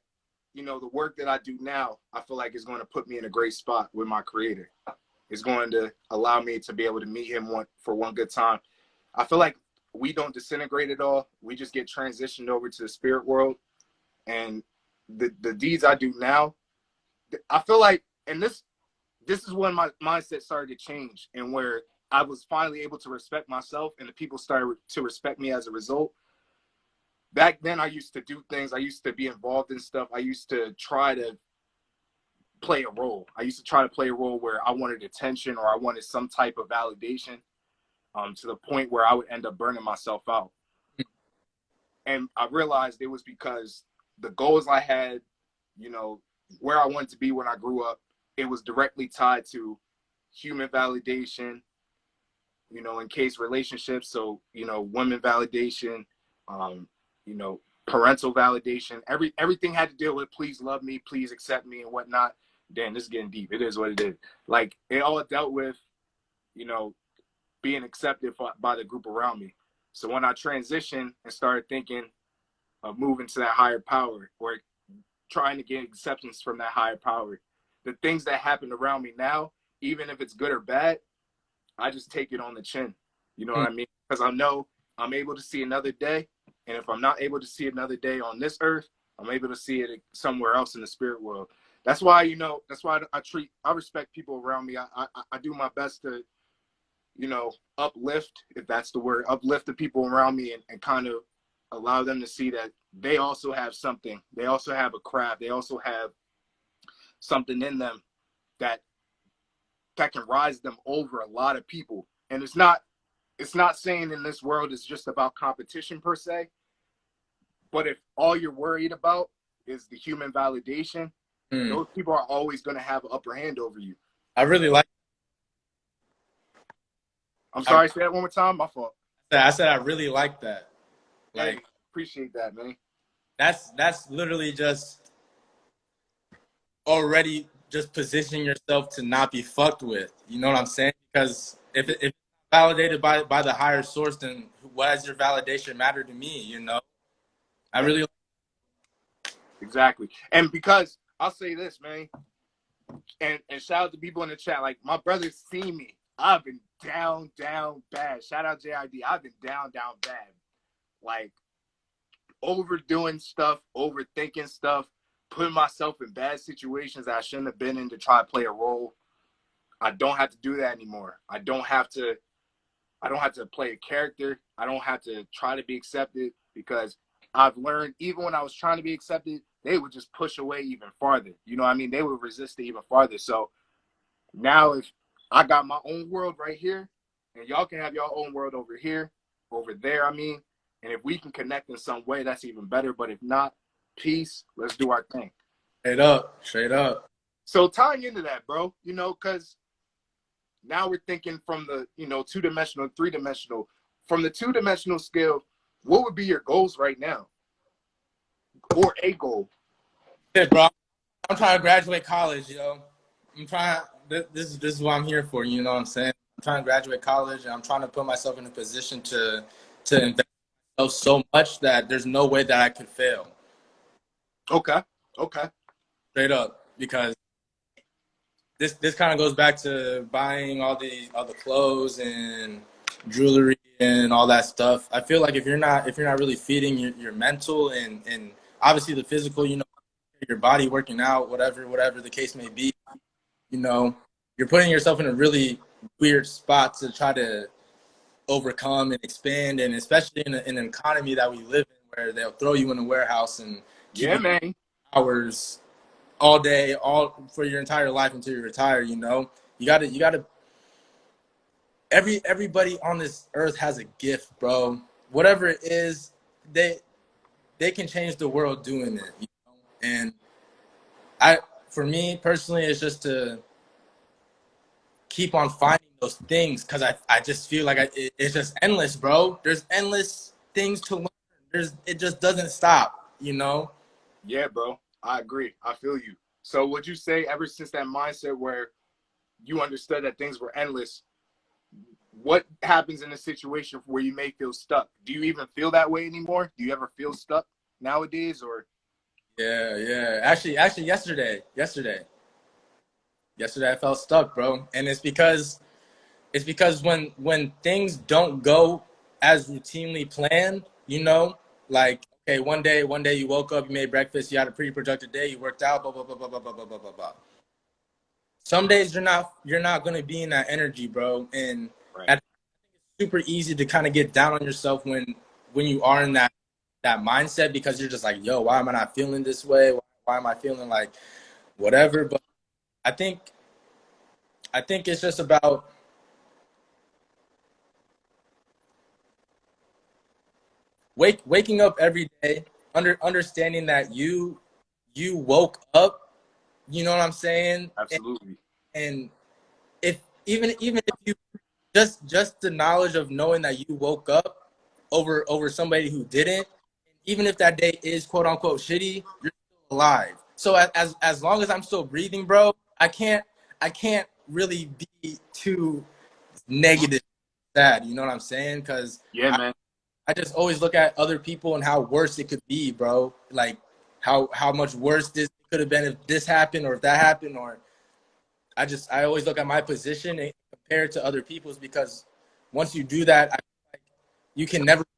you know, the work that I do now, I feel like is going to put me in a great spot with my creator. It's going to allow me to be able to meet him for one good time. I feel like we don't disintegrate at all. We just get transitioned over to the spirit world. And the deeds I do now, I feel like, and this is when my mindset started to change and where I was finally able to respect myself and the people started to respect me as a result. Back then, I used to do things. I used to be involved in stuff. I used to try to play a role. I used to try to play a role where I wanted attention or I wanted some type of validation, to the point where I would end up burning myself out. And I realized it was because the goals I had, you know, where I wanted to be when I grew up, it was directly tied to human validation, you know, in case relationships. So, you know, women validation, you know, parental validation, everything had to deal with please love me, please accept me and whatnot. Damn, this is getting deep. It is what it is. Like, it all dealt with, you know, being accepted by the group around me. So when I transitioned and started thinking of moving to that higher power or trying to get acceptance from that higher power, the things that happen around me now, even if it's good or bad, I just take it on the chin. You know what I mean? Because I know I'm able to see another day. And if I'm not able to see another day on this earth, I'm able to see it somewhere else in the spirit world. That's why, you know, I respect people around me. I do my best to, you know, uplift, if that's the word, uplift the people around me and kind of allow them to see that they also have something. They also have a craft. They also have something in them that can rise them over a lot of people. And it's not saying in this world it's just about competition per se, but if all you're worried about is the human validation, those people are always going to have an upper hand over you. I really like. I'm sorry, say that one more time. My fault. I said I really like that. Like, hey, appreciate that, man. That's literally just already just positioning yourself to not be fucked with. You know what I'm saying? Because if it's validated by the higher source, then why does your validation matter to me? You know, I really exactly. And because I'll say this, man, and shout out to people in the chat. Like, my brothers see me. I've been down bad. Shout out JID. I've been down bad. Like, overdoing stuff, overthinking stuff, putting myself in bad situations that I shouldn't have been in to try to play a role. I don't have to do that anymore. I don't have to play a character. I don't have to try to be accepted, because I've learned even when I was trying to be accepted, they would just push away even farther. You know what I mean? They would resist it even farther. So now if I got my own world right here, and y'all can have your own world over here, over there, I mean, and if we can connect in some way, that's even better. But if not, peace, let's do our thing. Straight up. So tying into that, bro, you know, because now we're thinking from the, you know, 2-dimensional, 3-dimensional. From the 2-dimensional scale, what would be your goals right now? Or a goal? Yeah, bro. I'm trying to graduate college, yo. I'm trying. This is what I'm here for. You know what I'm saying? I'm trying to graduate college, and I'm trying to put myself in a position to invest myself so much that there's no way that I could fail. Okay. Straight up, because this kind of goes back to buying all the clothes and jewelry and all that stuff. I feel like if you're not really feeding your mental and obviously the physical, you know, your body working out, whatever the case may be, you know, you're putting yourself in a really weird spot to try to overcome and expand, and especially in an economy that we live in where they'll throw you in a warehouse and keep Yeah, you man. hours all day, all for your entire life until you retire. You know, you gotta. Everybody on this earth has a gift, bro. Whatever it is, they can change the world doing it. You know? And for me personally, it's just to keep on finding those things, because I just feel like it's just endless, bro. There's endless things to learn. It just doesn't stop, you know? Yeah, bro. I agree. I feel you. So would you say ever since that mindset where you understood that things were endless, what happens in a situation where you may feel stuck? Do you even feel that way anymore? Do you ever feel stuck nowadays, or? Yeah. Actually, yesterday I felt stuck, bro. And it's because when things don't go as routinely planned, you know, like, okay, one day you woke up, you made breakfast, you had a pretty productive day, you worked out, blah blah blah blah blah blah blah blah blah blah. Some days you're not gonna be in that energy, bro, and Right. it's super easy to kind of get down on yourself when you are in that mindset, because you're just like, yo, why am I not feeling this way? Why am I feeling like whatever? But I think it's just about waking up every day, understanding that you woke up. You know what I'm saying? Absolutely. And if even if you just the knowledge of knowing that you woke up over somebody who didn't, even if that day is quote unquote shitty, you're still alive. So as long as I'm still breathing, bro, I can't really be too negative, sad. You know what I'm saying? Because Yeah, man. I just always look at other people and how worse it could be, bro. Like how much worse this could have been if this happened or if that happened. Or I always look at my position and compare it to other people's, because once you do that, you can never be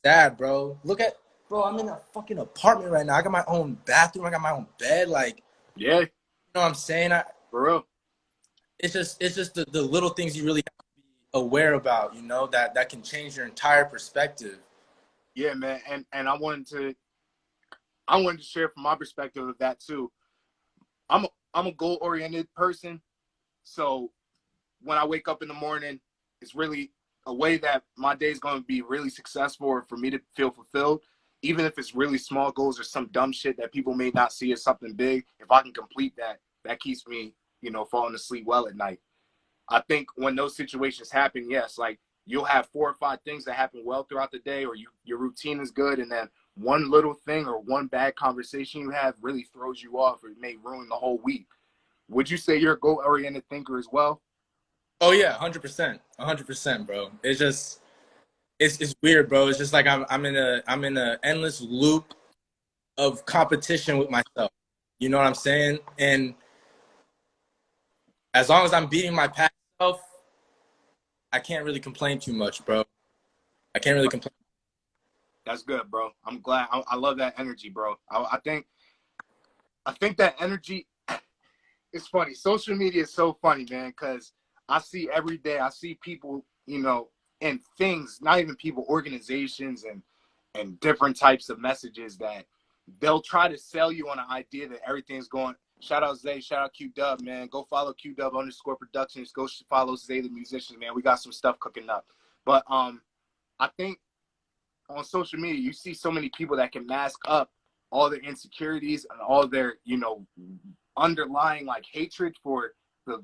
sad, bro. Bro, I'm in a fucking apartment right now. I got my own bathroom. I got my own bed. Like, Yeah, you know what I'm saying? for real. It's just the little things you really have to be aware about, you know, that can change your entire perspective. Yeah, man. And I wanted to share from my perspective of that too. I'm a goal oriented person. So when I wake up in the morning, it's really a way that my day is going to be really successful, or for me to feel fulfilled, even if it's really small goals or some dumb shit that people may not see as something big. If I can complete that, that keeps me, falling asleep well at night. I think when those situations happen, yes, like you'll have 4 or 5 things that happen well throughout the day, or your routine is good, and then one little thing or one bad conversation you have really throws you off, or it may ruin the whole week. Would you say you're a goal-oriented thinker as well? Oh yeah, 100%, bro. It's just it's weird, bro. It's just like I'm in a endless loop of competition with myself. You know what I'm saying? And as long as I'm beating my past self, I can't really complain too much, bro. I can't really complain. That's good, bro. I'm glad. I love that energy, bro. I think that energy. It's funny. Social media is so funny, man, because I see every day. I see people, and things. Not even people, organizations, and different types of messages that they'll try to sell you on an idea that everything's going. Shout out Zay. Shout out QDub, man. Go follow QDub _ Productions. Go follow Zay the musician, man. We got some stuff cooking up. But I think on social media, you see so many people that can mask up all their insecurities and all their, underlying like hatred for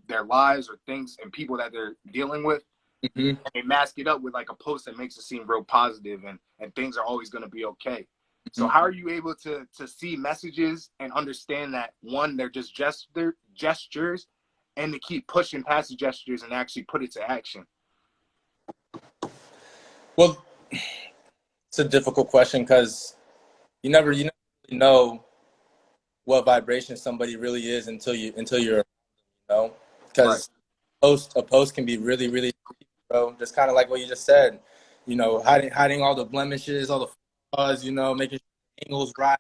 their lives or things and people that they're dealing with. Mm-hmm. And they mask it up with like a post that makes it seem real positive, and things are always going to be okay. Mm-hmm. So how are you able to see messages and understand that, one, they're just gestures, and to keep pushing past the gestures and actually put it to action? Well, it's a difficult question, because you never really know what vibration somebody really is until you're, because a post can be really, really, bro, just kind of like what you just said, hiding all the blemishes, all the flaws, making sure the angles right,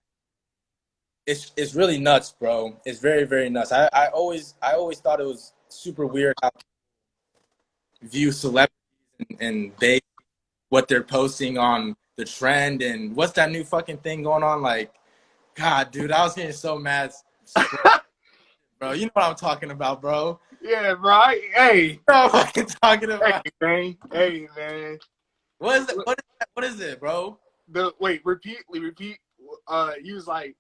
it's really nuts, bro. It's very, very nuts. I always thought it was super weird how people view celebrities and they what they're posting on the trend and what's that new fucking thing going on? Like, God, dude, I was getting so mad, bro. You know what I'm talking about, bro. Yeah, right. Hey, You know what I'm fucking talking hey, about. man. Hey, man. What is it? What is it, bro? Repeat. You was like,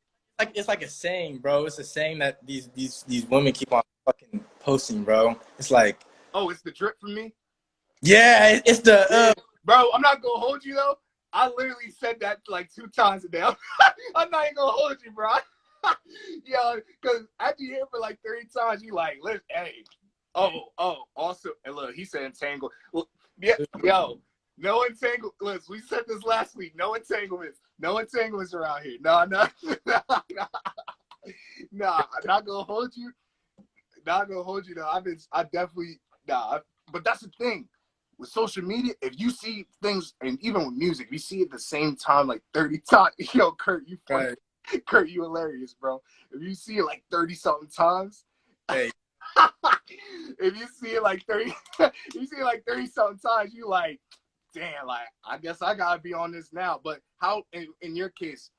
It's like a saying, bro. It's a saying that these women keep on fucking posting, bro. It's like, oh, it's the drip from me. yeah, it's the Bro, I'm not gonna hold you though. I literally said that like 2 times a day. I'm not even gonna hold you, bro. Yo, because after you hear it for like 30 times, you like, listen, hey, also, and look, he said entangle. Well, yeah, yo, no entangle. Listen, we said this last week. No entanglements around here. No, not gonna hold you. Not gonna hold you though. I definitely but that's the thing. With social media, if you see things, and even with music, you see it at the same time like 30 times. Yo, Kurt, you funny. right. Kurt, you hilarious, bro. If you see it like 30-something times, Hey, if you see it like 30, you see it like 30-something times, you like, damn, like, I guess I gotta be on this now. But how, in your case,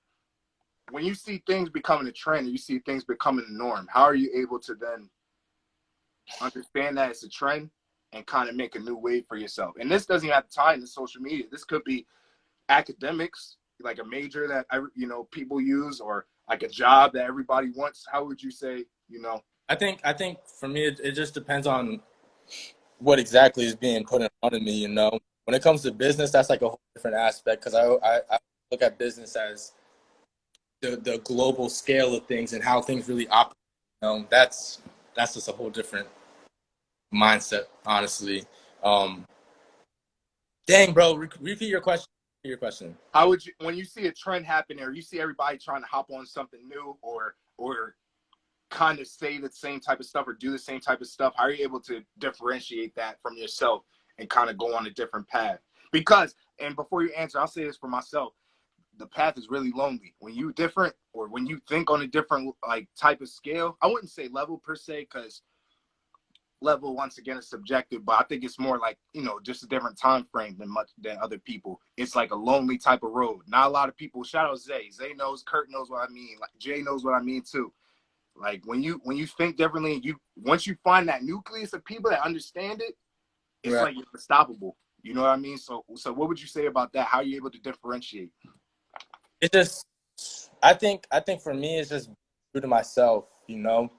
when you see things becoming a trend, and you see things becoming a norm, how are you able to then understand that it's a trend and kind of make a new way for yourself? And this doesn't even have to tie into social media. This could be academics, like a major that people use, or like a job that everybody wants. How would you say, I think for me it just depends on what exactly is being put in front of me. You know, when it comes to business, that's like a whole different aspect because I look at business as the global scale of things and how things really operate. You know, that's just a whole different mindset, honestly. Dang, bro, repeat your question. Repeat your question. how would you, when you see a trend happen, or you see everybody trying to hop on something new, or kind of say the same type of stuff or do the same type of stuff, how are you able to differentiate that from yourself and kind of go on a different path? Because, and before you answer, I'll say this for myself, the path is really lonely when you different, or when you think on a different like type of scale. I wouldn't say level per se, because level, once again, is subjective, but I think it's more like, just a different time frame than other people. It's like a lonely type of road. Not a lot of people. Shout out Zay knows, Kurt knows what I mean, like Jay knows what I mean too. Like when you think differently, once you find that nucleus of people that understand it, it's Right. like you're unstoppable. You know what I mean? So what would you say about that? How are you able to differentiate? It's just, I think for me, it's just true to myself, because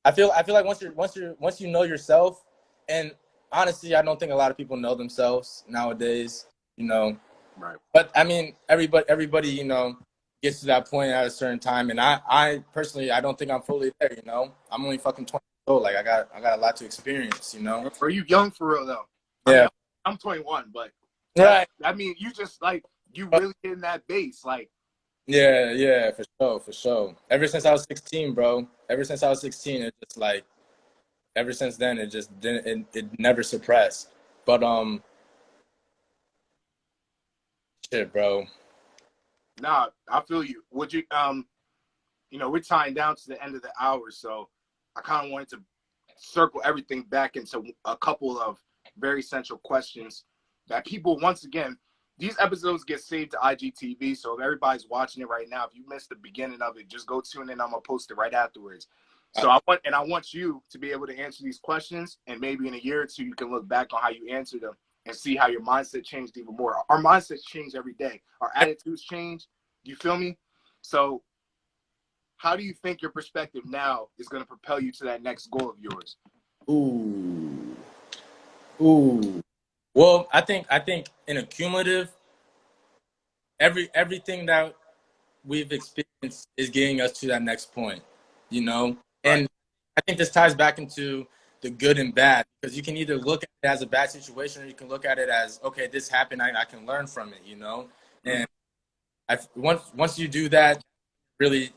I feel like once you know yourself, and honestly, I don't think a lot of people know themselves nowadays, Right. But I mean, everybody, gets to that point at a certain time, and I personally, I don't think I'm fully there, I'm only fucking 20 years old, like I got a lot to experience, Are you young for real though? Yeah. I mean, I'm 21, but Right. I mean, you just like, you really hitting that base, like. Yeah, for sure. Ever since I was 16, bro. Ever since I was 16, it just like, ever since then, it just didn't, it never suppressed. But shit, bro. Nah, I feel you. Would you, we're tying down to the end of the hour, so I kind of wanted to circle everything back into a couple of very central questions that people, once again, these episodes get saved to IGTV, so if everybody's watching it right now, if you missed the beginning of it, just go tune in. I'm gonna post it right afterwards. So I want you to be able to answer these questions, and maybe in a year or two, you can look back on how you answered them and see how your mindset changed even more. Our mindsets change every day. Our attitudes change. Do you feel me? So how do you think your perspective now is going to propel you to that next goal of yours? Ooh. Well, I think in a cumulative, everything that we've experienced is getting us to that next point, Right. And I think this ties back into the good and bad, because you can either look at it as a bad situation, or you can look at it as, okay, this happened, I can learn from it, And once you do that, really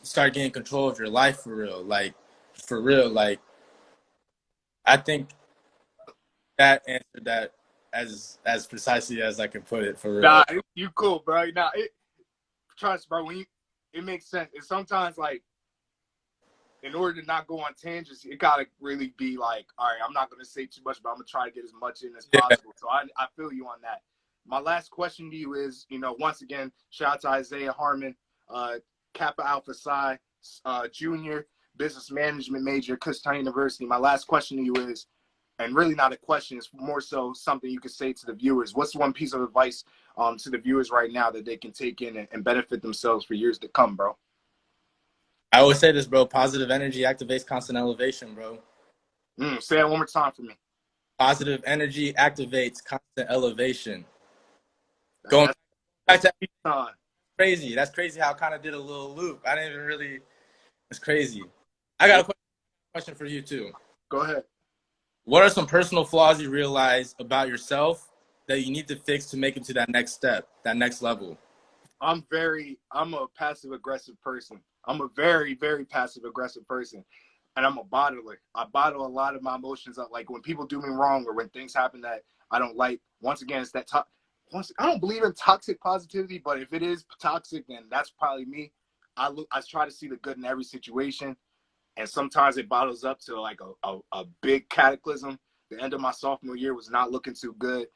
start getting control of your life for real. Like I think that answered that as precisely as I can put it, for real. Nah, you cool, bro. Nah, trust, bro. it makes sense. And sometimes, like, in order to not go on tangents, it gotta really be like, all right, I'm not gonna say too much, but I'm gonna try to get as much in as possible. So I feel you on that. My last question to you is, once again, shout out to Isaiah Harmon, Kappa Alpha Psi, junior, business management major, Kutztown University. My last question to you is, and really not a question, it's more so something you could say to the viewers. What's one piece of advice to the viewers right now that they can take in and benefit themselves for years to come, bro? I always say this, bro. Positive energy activates constant elevation, bro. Say that one more time for me. Positive energy activates constant elevation. Going back to crazy. That's crazy how I kind of did a little loop. I didn't even really. It's crazy. I got a question for you too. Go ahead. What are some personal flaws you realize about yourself that you need to fix to make it to that next step, that next level? I'm a passive aggressive person. I'm a very, very passive aggressive person. And I'm a bottler. I bottle a lot of my emotions up. Like when people do me wrong or when things happen that I don't like, once again, it's that I don't believe in toxic positivity, but if it is toxic, then that's probably me. I try to see the good in every situation. And sometimes it bottles up to like a big cataclysm. The end of my sophomore year was not looking too good.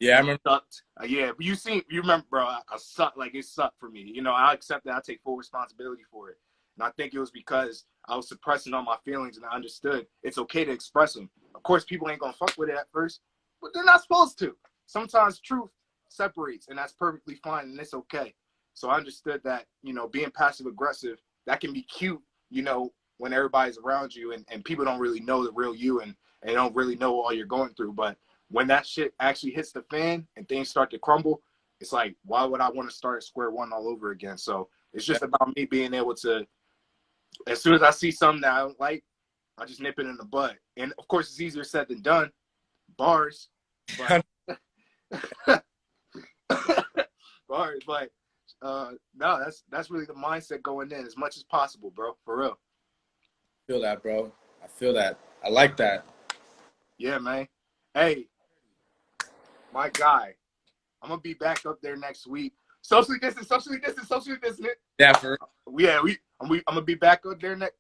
Yeah, I remember. Sucked. Yeah, but you remember, bro, I sucked. Like, it sucked for me. I accept that. I take full responsibility for it. And I think it was because I was suppressing all my feelings and I understood it's okay to express them. Of course, people ain't going to fuck with it at first, but they're not supposed to. Sometimes truth separates, and that's perfectly fine, and it's okay. So I understood that, being passive aggressive, that can be cute, when everybody's around you and people don't really know the real you and they don't really know all you're going through. But when that shit actually hits the fan and things start to crumble, it's like, why would I want to start at square one all over again? So it's just about me being able to, as soon as I see something that I don't like, I just nip it in the bud. And of course, it's easier said than done. Bars. But bars, but no, that's really the mindset going in as much as possible, bro. For real. I feel that, bro. I feel that. I like that. Yeah, man. Hey, my guy, I'm gonna be back up there next week. Socially distant. Yeah, for real. I'm gonna be back up there next.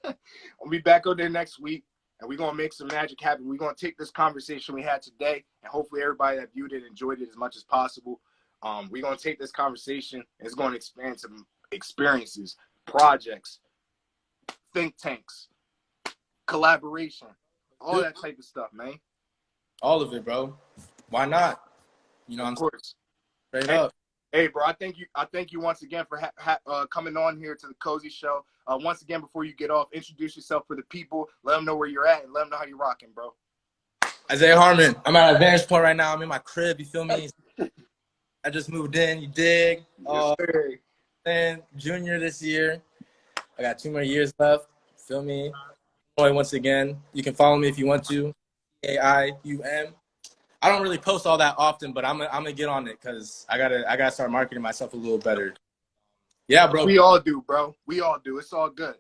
I'm gonna be back up there next week, and we're gonna make some magic happen. We're gonna take this conversation we had today, and hopefully everybody that viewed it enjoyed it as much as possible. We're gonna take this conversation, and it's gonna expand some experiences, projects, think tanks, collaboration, all that type of stuff, man. All of it, bro. Why not? Of course. Straight up. Hey, bro, I thank you once again for coming on here to the Cozy Show. Once again, before you get off, introduce yourself for the people. Let them know where you're at and let them know how you're rocking, bro. Isaiah Harmon. I'm at a vantage point right now. I'm in my crib. You feel me? I just moved in. You dig? And junior this year. I got 2 more years left. Feel me? Once again, you can follow me if you want to. AIUM. I don't really post all that often, but I'm gonna get on it because I gotta start marketing myself a little better. Yeah, bro. We all do, bro. We all do. It's all good.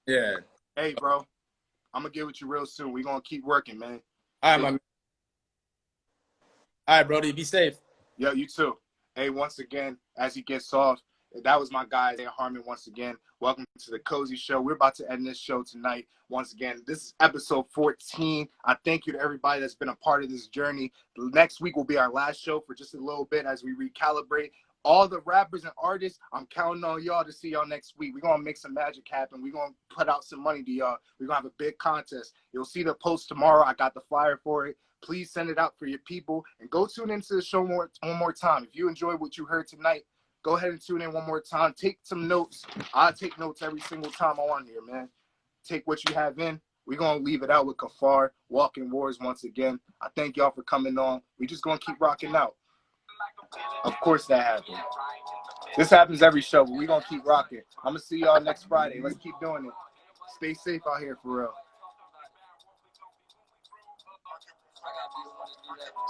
Yeah. Hey, bro. I'm gonna get with you real soon. We gonna keep working, man. All right, my man. All right, Brody. Be safe. Yo, you too. Hey, once again, as he gets off, that was my guy, Isaiah Harmon, once again. Welcome to the Cozy Show. We're about to end this show tonight. Once again, this is episode 14. I thank you to everybody that's been a part of this journey. Next week will be our last show for just a little bit as we recalibrate. All the rappers and artists, I'm counting on y'all to see y'all next week. We're going to make some magic happen. We're going to put out some money to y'all. We're going to have a big contest. You'll see the post tomorrow. I got the flyer for it. Please send it out for your people. And go tune into the show one more time. If you enjoyed what you heard tonight, go ahead and tune in one more time. Take some notes. I take notes every single time I'm on here, man. Take what you have in. We're going to leave it out with Kafar, Walking Wars once again. I thank y'all for coming on. We just going to keep rocking out. Of course that happens. This happens every show, but we're going to keep rocking. I'm going to see y'all next Friday. Let's keep doing it. Stay safe out here for real.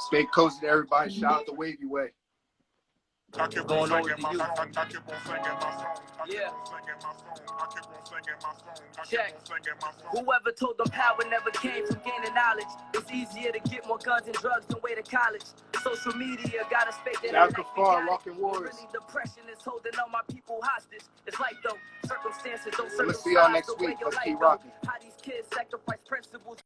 Stay cozy to everybody. Shout out the Wavy Way. Going on with the youth. Yeah. Check. Whoever told them power never came from gaining knowledge. It's easier to get more guns and drugs than way to college. Social media got us fake that Walking Wars. really depression is holding all my people hostage. It's like though circumstances don't Let's see y'all next the way week. your Let's life keep go. rocking. How these kids sacrifice principles.